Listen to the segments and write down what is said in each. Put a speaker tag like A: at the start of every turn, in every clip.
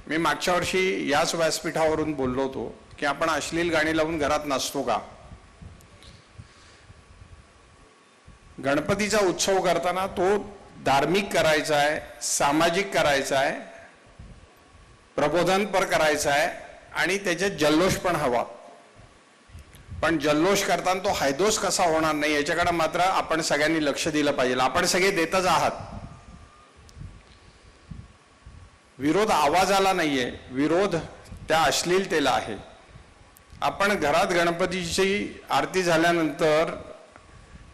A: मी मागच्या वर्षी याच व्यासपीठावरून बोललो होतो की आपण अश्लील गाणी लावून घरात नाचतो का. गणपतीचा उत्सव करताना तो धार्मिक करायचा आहे, सामाजिक करायचा आहे, प्रबोधनपर करायचा आहे आणि त्याच्यात जल्लोष पण हवा. पण जल्लोष करताना तो हैदोस कसा होणार नाही याच्याकडे मात्र आपण सगळ्यांनी लक्ष दिलं पाहिजे. आपण सगळे देतच आहात. विरोध आवाजाला नाहीये, विरोध त्या अश्लीलतेला आहे. आपण घरात गणपतीची आरती झाल्यानंतर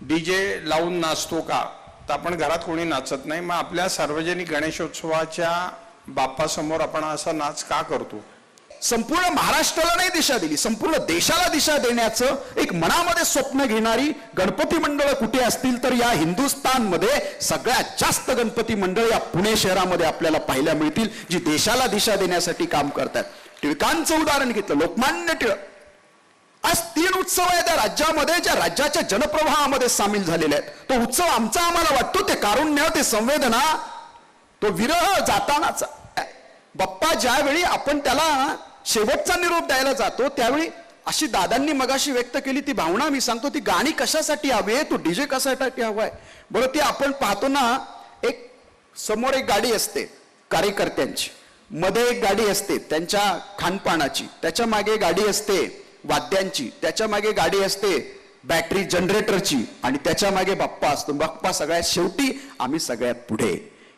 A: डीजे लावून नाचतो का, तर आपण घरात कोणी नाचत नाही. मग आपल्या सार्वजनिक गणेशोत्सवाच्या बाप्पासमोर आपण असा नाच का करतो.
B: संपूर्ण महाराष्ट्राला नाही दिशा दिली, संपूर्ण देशाला दिशा देण्याचं एक मनामध्ये स्वप्न घेणारी गणपती मंडळ कुठे असतील तर या हिंदुस्थानमध्ये सगळ्यात जास्त गणपती मंडळ या पुणे शहरामध्ये आपल्याला पाहायला मिळतील, जी देशाला दिशा देण्यासाठी काम करतात. टिळकांचं उदाहरण घेतलं, लोकमान्य टिळक. आज 3 उत्सव आहेत त्या राज्यामध्ये ज्या राज्याच्या जनप्रवाहामध्ये सामील झालेले आहेत. तो उत्सव आमचा आम्हाला वाटतो, ते कारुण्य, ते संवेदना, तो विरह जातानाचा. बाप्पा ज्यावेळी आपण त्याला शेवटचा निरोप द्यायला जातो त्यावेळी अशी दादांनी मगाशी व्यक्त केली ती भावना मी सांगतो. ती गाणी कशासाठी हवी आहे, तो डीजे कशासाठी हवाय. बरं, ती आपण पाहतो ना, एक समोर एक गाडी असते कार्यकर्त्यांची, मध्ये एक गाडी असते त्यांच्या खानपानाची, त्याच्या मागे गाडी असते वाद्यांची, त्याच्या मागे गाडी असते बॅटरी जनरेटरची आणि त्याच्या मागे बाप्पा असतो. बाप्पा सगळ्यात शेवटी, आम्ही सगळ्यात पुढे.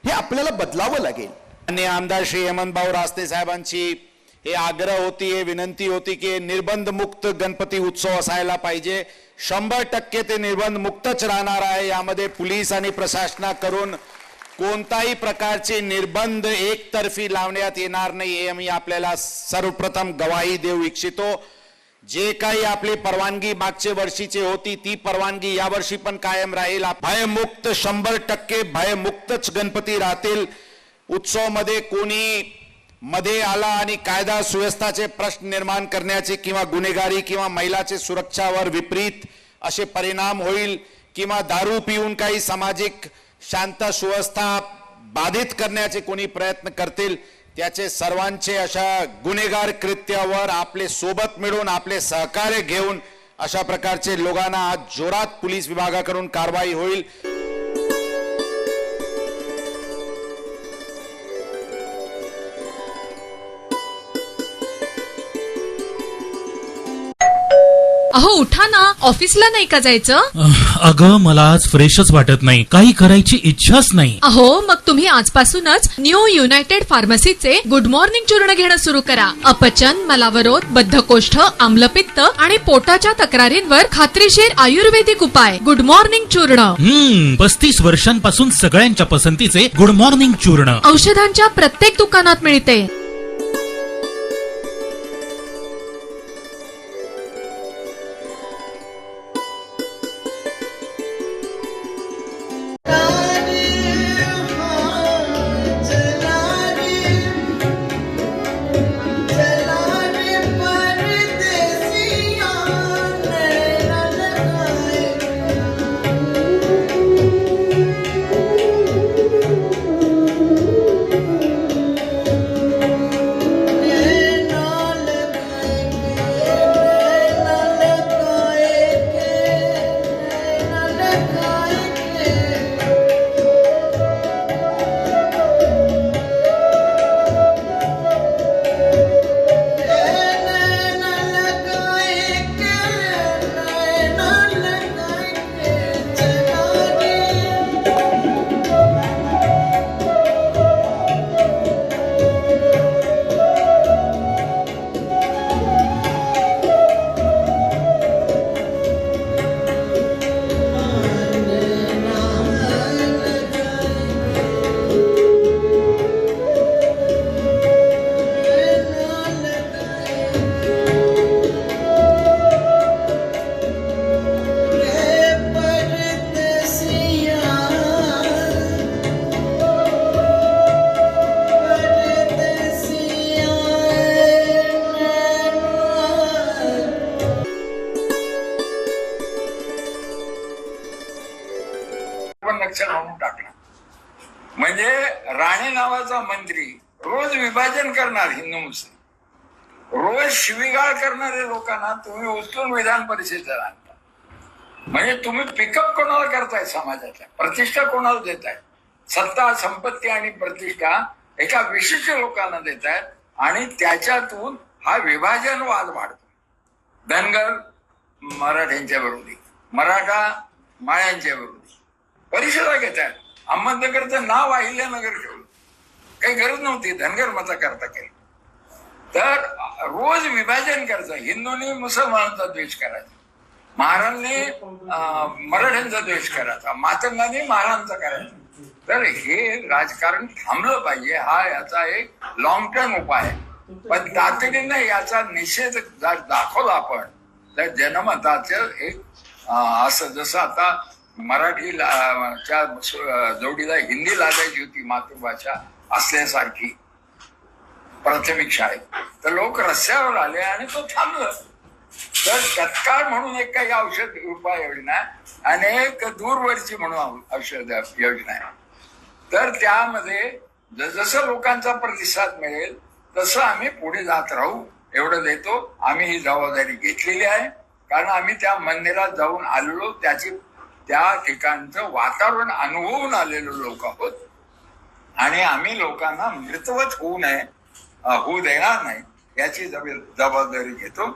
B: हे आपल्याला बदलावं लागेल.
C: आणि आमदार श्री हेमंतभाऊ रासने साहेबांची हे आग्रह होती, हे विनंती होती की निर्बंध मुक्त गणपती उत्सव असायला पाहिजे. 100% ते निर्बंध मुक्तच राहणार आहे. यामध्ये पोलीस आणि प्रशासनाकडून कोणताही प्रकारचे निर्बंध एकतर्फी लावण्यात येणार नाही, हे मी आपल्याला सर्वप्रथम गवाही देऊ इच्छितो. जे काही आपली परवानगी मागच्या वर्षीची होती ती परवानगी यावर्षी पण कायम राहील. भयमुक्त 100% भयमुक्तच गणपती राहतील. उत्सव मध्ये कोणी मध्ये आला आणि कायदा सुव्यवस्थाचे प्रश्न निर्माण करण्याचे किंवा गुन्हेगारी किंवा महिलाचे सुरक्षावर विपरीत असे परिणाम होईल किंवा दारू पिऊन काही सामाजिक शांत सुव्यवस्था बाधित करण्याचे कोणी प्रयत्न करतील, त्याचे सर्वांचे अशा गुन्हेगार कृत्यावर आपले सोबत मिळून आपले सहकार्य घेऊन अशा प्रकारचे लोकांना आज जोरात पोलीस विभागाकडून कारवाई होईल.
D: अहो उठा ना, ऑफिसला नाही का जायचं.
E: अगं मला आज फ्रेशच वाटत नाही, काही करायची इच्छाच नाही.
D: अहो मग तुम्ही आजपासूनच न्यू युनायटेड फार्मसीचे गुड मॉर्निंग चूर्ण घेणं सुरू करा. अपचन, मलावरोध, बद्धकोष्ठ, आम्लपित्त आणि पोटाच्या तक्रारींवर खात्रीशीर आयुर्वेदिक उपाय. गुड मॉर्निंग चूर्ण.
E: 35 वर्षांपासून सगळ्यांच्या पसंतीचे गुड मॉर्निंग चूर्ण
D: औषधांच्या प्रत्येक दुकानात मिळते.
F: पण लक्ष लावून टाकला. म्हणजे राणे नावाचा मंत्री रोज विभाजन करणार हिंदू मुस्लिम, रोज शिवीगाळ करणारे लोकांना तुम्ही उचलून विधान परिषदेला आणता. म्हणजे तुम्ही पिकअप कोणाला करताय? समाजाच्या प्रतिष्ठा कोणाला देताय? सत्ता, संपत्ती आणि प्रतिष्ठा एका विशिष्ट लोकांना देतायत आणि त्याच्यातून हा विभाजनवाद वाढतो. धनगर मराठ्यांच्या विरोधी, मराठा माळ्यांच्या विरोधी परिषदा घेत आहेत. अहमदनगरचं नाव अहिल्यानगर ठेवलं, काही गरज नव्हती, धनगर मता करता केली. तर रोज विभाजन करायचं. हिंदूंनी मुसलमानांचा द्वेष करायचा, महाराजांनी मराठ्यांचा द्वेष करायचा, मातंगांनी महाराजांचा करायचा. तर हे राजकारण थांबलं पाहिजे. हा याचा एक लॉंग टर्म उपाय आहे. पण तातडीने याचा निषेध दाखवला आपण तर जनमताचं एक असं जसं आता मराठीच्या जोडीला हिंदी लागायची होती मातृभाषा असल्यासारखी प्राथमिक शाळेत, तर लोक रस्त्यावर आले आणि तो थांबलं. तर तत्काळ म्हणून एक काही औषध उपाययोजना आहे आणि एक दूरवरची म्हणून औषध योजना आहे. तर त्यामध्ये जसं लोकांचा प्रतिसाद मिळेल तसं आम्ही पुढे जात राहू एवढं देतो. आम्ही ही जबाबदारी घेतलेली आहे कारण आम्ही त्या मंदिरात जाऊन आलेलो, त्या ठिकाणचं वातावरण अनुभवून आलेलो लोक आहोत आणि आम्ही लोकांना मृतवत होऊ देणार नाही याची जबाबदारी घेतो.